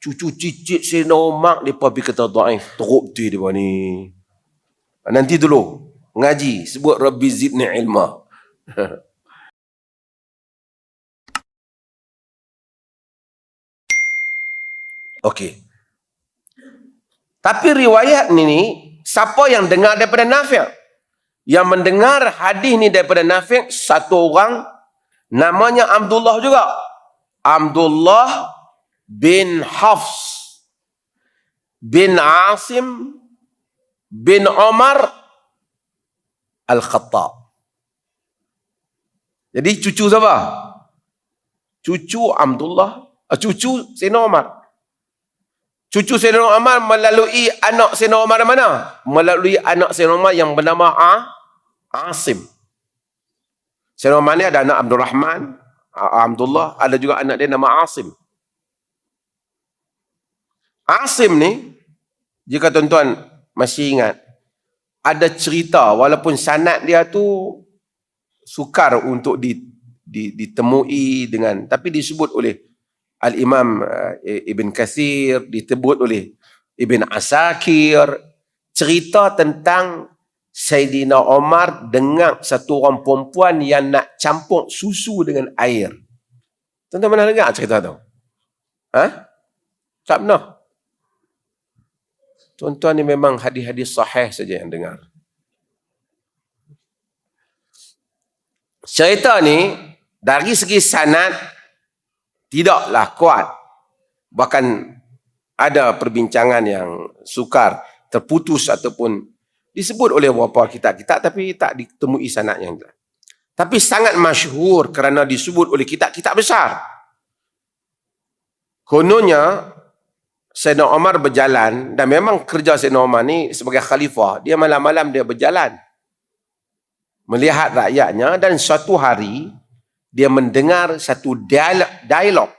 cucu cicit Sayyidina Umar, mereka pergi kata dhaif. Teruk betul dia ni. Nanti dulu, ngaji, sebut Rabbi zidni ilma. Okey. Tapi riwayat ni, siapa yang dengar daripada Nafi'? Yang mendengar hadis ni daripada Nafi', satu orang, namanya Abdullah juga. Abdullah bin Hafs bin Asim bin Umar Al-Khattab. Jadi cucu siapa? Cucu Abdullah, cucu Sayyidina Umar. Cucu Sayyidina Umar melalui anak Sayyidina Umar mana? Melalui anak Sayyidina Umar yang bernama Asim. Sayyidina Umar ni ada anak Abdul Rahman, Abdullah, ada juga anak dia nama Asim. Asim ni, jika tuan-tuan masih ingat, ada cerita walaupun sanad dia tu sukar untuk ditemui dengan, tapi disebut oleh Al-Imam Ibn Kathir, disebut oleh Ibn Asakir, cerita tentang Sayyidina Umar dengan satu orang perempuan yang nak campur susu dengan air. Tuan-tuan pernah dengar cerita tu? Tak pernah. Tuan-tuan ni memang hadis-hadis sahih saja yang dengar. Cerita ni dari segi sanad tidaklah kuat. Bahkan ada perbincangan yang sukar, terputus ataupun disebut oleh beberapa kitab-kitab tapi tak ditemui sanad yang jelas. Tapi sangat masyhur kerana disebut oleh kitab-kitab besar. Kononnya Sayyidina Umar berjalan, dan memang kerja Sayyidina Umar ni sebagai khalifah, dia malam-malam dia berjalan melihat rakyatnya, dan suatu hari dia mendengar satu dialog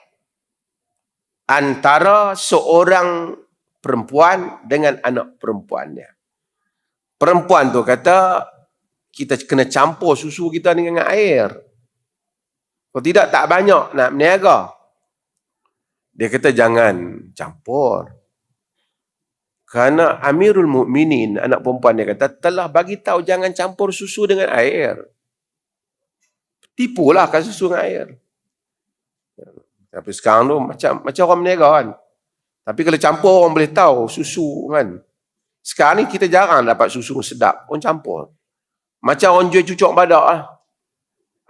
antara seorang perempuan dengan anak perempuannya. Perempuan tu kata, kita kena campur susu kita dengan air. Kalau tidak, tak banyak nak berniaga. Dia kata, jangan campur. Kerana Amirul Mukminin, anak perempuan dia kata, telah bagi tahu jangan campur susu dengan air. Tipulah kan susu dengan air. Tapi sekarang tu macam orang berniaga kan. Tapi kalau campur orang boleh tahu susu kan. Sekarang ni kita jarang dapat susu sedap, orang campur. Macam orang jual cucuk badak lah.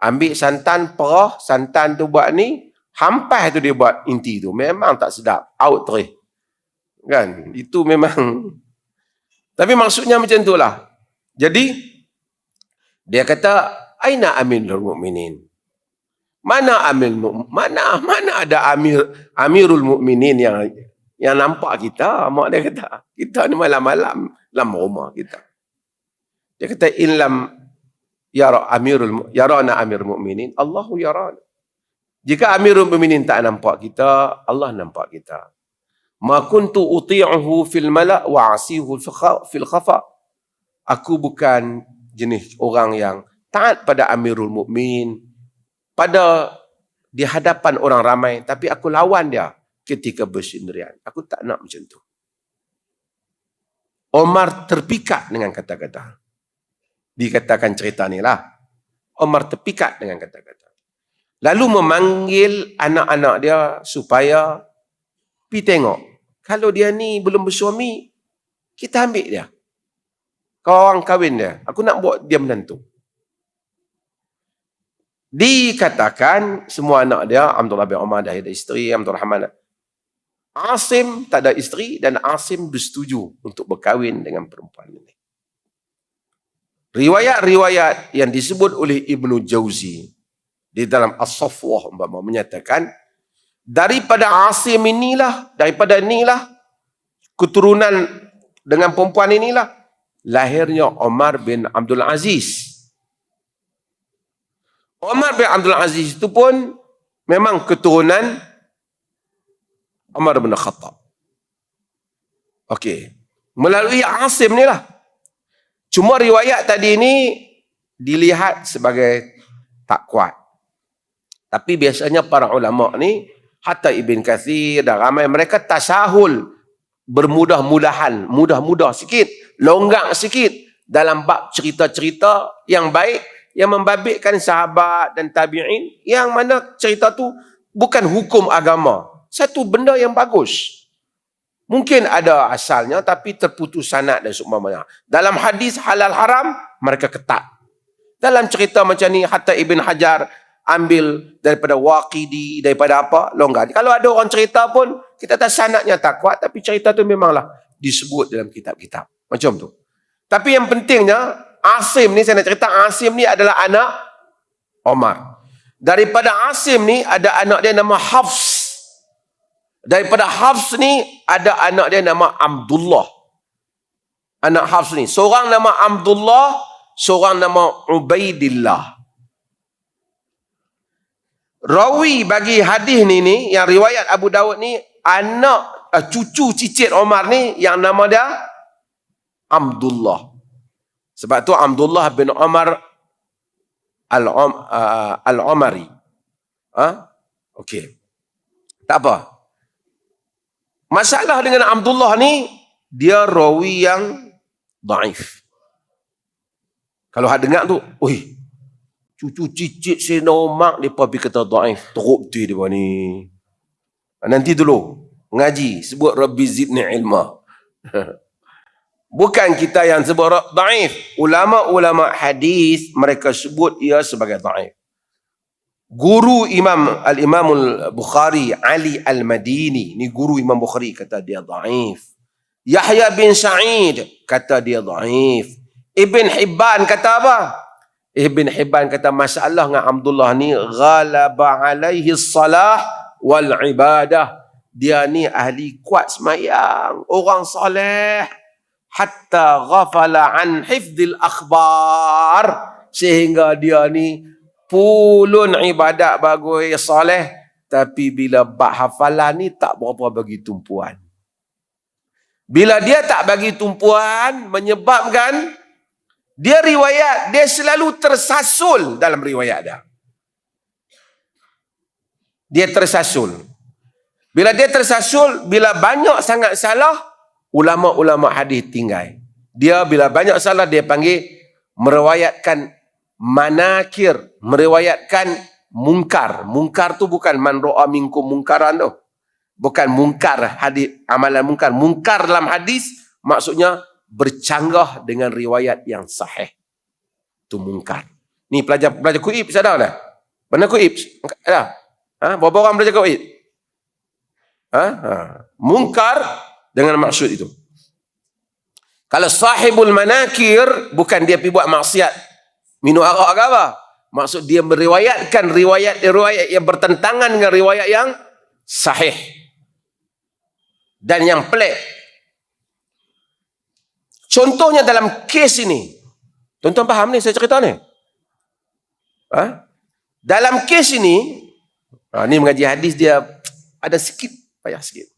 Ambil santan perah, santan tu buat ni, hampas tu dia buat inti tu. Memang tak sedap. Out terih. Kan? Itu memang. Tapi maksudnya macam itulah. Jadi, dia kata, aina Amirul Mukminin? Mana ada Amirul Mukminin yang nampak kita? Mak dia kata, kita ni malam-malam dalam rumah kita. Dia kata, in lam yarana Amirul Mukminin, Allahu yarana. Jika Amirul Mukminin tak nampak kita, Allah nampak kita. Ma kuntu uti'uhu fil mala' wa asihu fil khafa. Aku bukan jenis orang yang taat pada Amirul Mukminin pada di hadapan orang ramai, tapi aku lawan dia ketika bersendirian. Aku tak nak macam tu. Umar terpikat dengan kata-kata. Dikatakan cerita ni lah. Umar terpikat dengan kata-kata. Lalu memanggil anak-anak dia supaya pergi tengok. Kalau dia ni belum bersuami, kita ambil dia. Kau orang kahwin dia. Aku nak buat dia menantu. Dikatakan semua anak dia, Abdullah bin Umar dah ada isteri, Abdul Rahman. Asim tak ada isteri dan Asim bersetuju untuk berkahwin dengan perempuan ini. Riwayat-riwayat yang disebut oleh Ibnu Jauzi di dalam As-Safwah menyatakan daripada Asim inilah, daripada inilah keturunan dengan perempuan inilah lahirnya Umar bin Abdul Aziz. Umar bin Abdul Aziz itu pun memang keturunan Umar bin Khattab. Okey. Melalui Asim ni lah. Cuma riwayat tadi ni dilihat sebagai tak kuat. Tapi biasanya para ulama ni Hatta Ibn Kathir dan ramai mereka tasahul, bermudah-mudahan, mudah-mudah sikit, longgak sikit dalam bab cerita-cerita yang baik yang membabitkan sahabat dan tabi'in, yang mana cerita tu bukan hukum agama, satu benda yang bagus. Mungkin ada asalnya tapi terputus sanad dan seumpamanya. Dalam hadis halal haram mereka ketat. Dalam cerita macam ni Hatta Ibn Hajar ambil daripada Waqidi, daripada apa, longgar. Kalau ada orang cerita pun kita tak sanadnya tak kuat, tapi cerita tu memanglah disebut dalam kitab-kitab. Macam tu. Tapi yang pentingnya Asim ni, saya nak cerita, Asim ni adalah anak Omar. Daripada Asim ni ada anak dia nama Hafs. Daripada Hafs ni ada anak dia nama Abdullah. Anak Hafs ni, seorang nama Abdullah, seorang nama Ubaidillah. Rawi bagi hadis ni yang riwayat Abu Dawud ni, anak cucu cicit Omar ni yang nama dia Abdullah. Sebab tu Abdullah bin Omar Al-Omari. Okey. Tak apa. Masalah dengan Abdullah ni, dia rawi yang daif. Kalau hak dengar tu, oi, cucu cicit Sayyidina Umar, dia pergi kata daif. Teruk dia ni. Nanti dulu, ngaji, sebut Rabbi zidni ilma. Bukan kita yang sebut daif. Ulama-ulama hadis, mereka sebut ia sebagai daif. Guru Al-Imam Al-Bukhari, Ali Al-Madini, ni guru Imam Bukhari, kata dia daif. Yahya bin Sa'id kata dia daif. Ibn Hibban kata apa? Ibn Hibban kata masalah dengan Abdullah ni, ghalaba alaihi salah wal ibadah. Dia ni ahli kuat semayang, orang soleh, hatta ghafala an hifdil akhbar, sehingga dia ni pulun ibadat bagus soleh, tapi bila bab hafalan ni tak berapa bagi tumpuan. Bila dia tak bagi tumpuan, menyebabkan dia riwayat, dia selalu tersasul dalam riwayat dia. Dia tersasul. Bila dia tersasul, bila banyak sangat salah, ulama-ulama hadis tinggal. Dia bila banyak salah, dia panggil meriwayatkan manakir, meriwayatkan mungkar. Mungkar tu bukan man ra'a minkum mungkaran tu. Bukan mungkar hadis, amalan mungkar. Mungkar dalam hadis maksudnya bercanggah dengan riwayat yang sahih. Itu mungkar. Ni pelajar Kuib sadar dah? Mana Kuib? Dah? Berapa orang belajar Kuib? Mungkar dengan maksud itu. Kalau sahibul manakir, bukan dia pergi buat maksiat, minum arak ke apa. Maksud dia meriwayatkan riwayat yang bertentangan dengan riwayat yang sahih. Dan yang pelik. Contohnya dalam kes ini. Tuan-tuan faham ni saya cerita ni? Dalam kes ini, ni mengaji hadis dia ada sikit, payah sikit.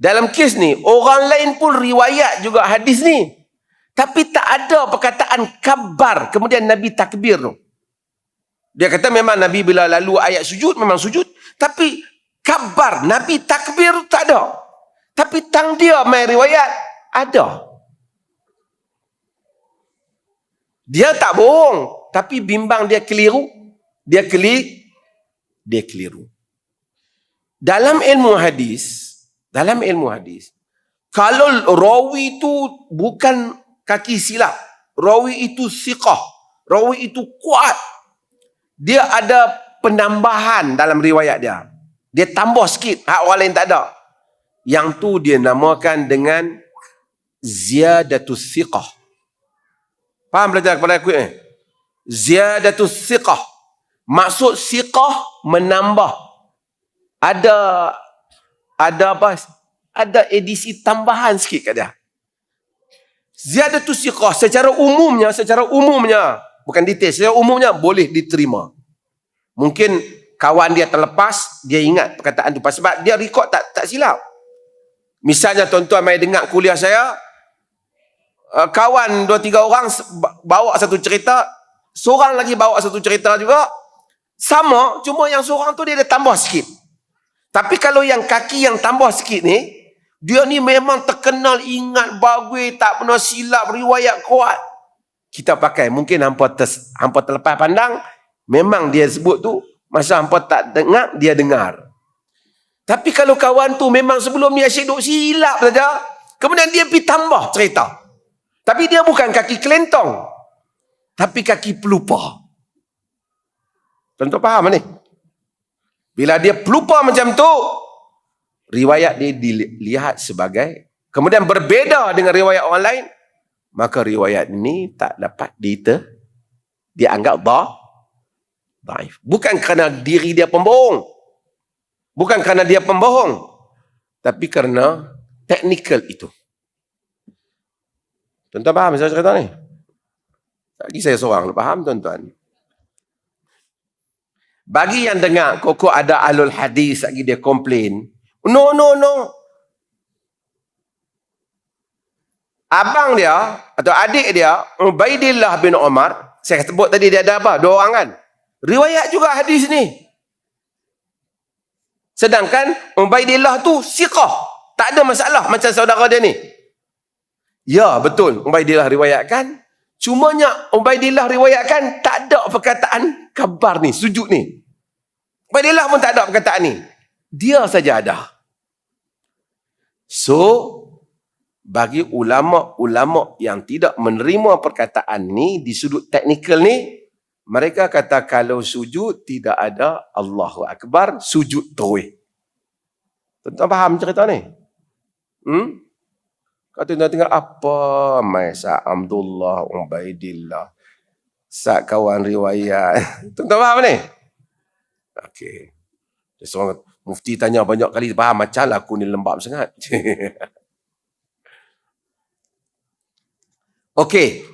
Dalam kes ni, orang lain pun riwayat juga hadis ni. Tapi tak ada perkataan kabar, kemudian Nabi takbir tu. Dia kata memang Nabi bila lalu ayat sujud, memang sujud. Tapi kabar, Nabi takbir tak ada. Tapi tang dia main riwayat, ada. Dia tak bohong, tapi bimbang dia keliru. Dia keliru. Dalam ilmu hadis, kalau rawi itu bukan kaki silap, rawi itu thiqah, rawi itu kuat, dia ada penambahan dalam riwayat dia. Dia tambah sikit, hak orang lain tak ada. Yang tu dia namakan dengan ziyadatus thiqah. Faham belajar kepada aku ni? Ziyadatus thiqah. Maksud thiqah menambah. Ada apa? Ada edisi tambahan sikit kat dia. Ziyadatus thiqah secara umumnya, bukan detail, secara umumnya boleh diterima. Mungkin kawan dia terlepas, dia ingat perkataan tu sebab dia rekod tak silap. Misalnya tuan-tuan mai dengar kuliah saya, kawan 2-3 orang bawa satu cerita, seorang lagi bawa satu cerita juga, sama, cuma yang seorang tu dia ada tambah sikit. Tapi kalau yang kaki yang tambah sikit ni, dia ni memang terkenal, ingat bagus, tak pernah silap, riwayat kuat. Kita pakai, mungkin hampa terlepas pandang, memang dia sebut tu, masa hampa tak dengar, dia dengar. Tapi kalau kawan tu memang sebelum ni asyik duk silap saja, kemudian dia pergi tambah cerita. Tapi dia bukan kaki kelentong, tapi kaki pelupa. Tuan-tuan faham ni? Bila dia pelupa macam tu, riwayat dia dilihat sebagai, kemudian berbeza dengan riwayat orang lain, maka riwayat ini tak dapat dianggap dhaif. Bukan kerana diri dia pembohong, bukan kerana dia pembohong, tapi kerana teknikal itu. Tuan-tuan faham saya cerita ni? Lagi saya seorang faham, tuan-tuan. Bagi yang dengar, kok ada ahlul hadis lagi dia komplain. No. Abang dia, atau adik dia, Ubaidillah bin Umar, saya sebut tadi dia ada apa? 2 orang kan? Riwayat juga hadis ni. Sedangkan Ubaidillah tu siqah. Tak ada masalah macam saudara dia ni. Ya, betul. Ubaidillah riwayatkan. Cumanya Ubaidillah riwayatkan tak ada perkataan kabar ni, sujud ni. Ubaidillah pun tak ada perkataan ni. Dia saja ada. So, bagi ulama-ulama yang tidak menerima perkataan ni di sudut teknikal ni, mereka kata kalau sujud tidak ada Allahu Akbar, sujud terus. Tuan-tuan faham cerita ni? Kata tuan tengok apa Maisa Abdullah Ubaidillah, sak kawan riwayat. Tuan-tuan faham ni? Okey. Seorang mufti tanya banyak kali, faham macam lah aku ni lembab sangat. Okey.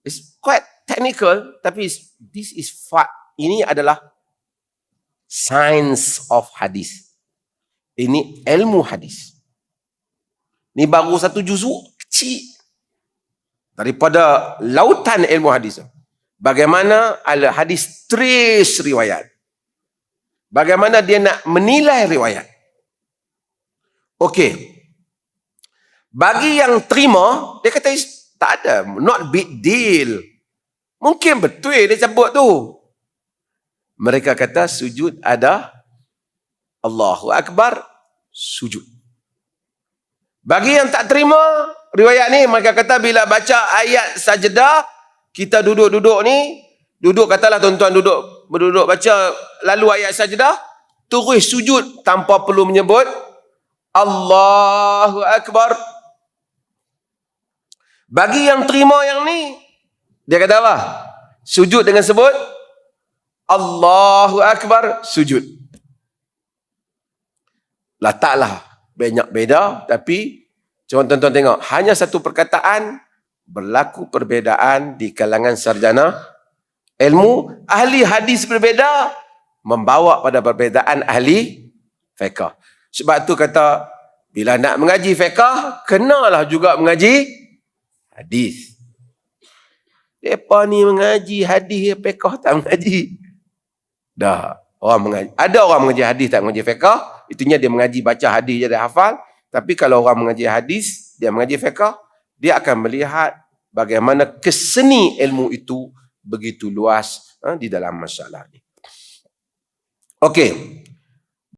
It's quite technical, tapi this is fact. Ini adalah science of hadis. Ini ilmu hadis. Ni baru satu juzuk kecil daripada lautan ilmu hadis. Bagaimana al-hadis trace riwayat. Bagaimana dia nak menilai riwayat. Okey. Bagi yang terima, dia kata tak ada, not big deal. Mungkin betul dia cabut tu. Mereka kata sujud ada Allahu Akbar, sujud. Bagi yang tak terima riwayat ni, mereka kata bila baca ayat sajdah, kita duduk-duduk ni, duduk katalah tuan-tuan berduduk baca lalu ayat sajdah, terus sujud tanpa perlu menyebut Allahu Akbar. Bagi yang terima yang ni, dia kata apa? Sujud dengan sebut Allahu Akbar, sujud. Letaklah banyak beda, tapi cuma tuan-tuan tengok, hanya satu perkataan berlaku perbezaan di kalangan sarjana ilmu. Ahli hadis berbeza membawa pada perbezaan ahli fiqh. Sebab tu kata bila nak mengaji fiqh, kenalah juga mengaji hadis. Depa ni mengaji hadis, fiqh tak mengaji. Dah, orang mengaji. Ada orang mengaji hadis tak mengaji fiqh, itunya dia mengaji baca hadis je dia hafal. Tapi kalau orang mengaji hadis, dia mengaji fiqh, dia akan melihat bagaimana keseni ilmu itu begitu luas di dalam masalah ni. Okey.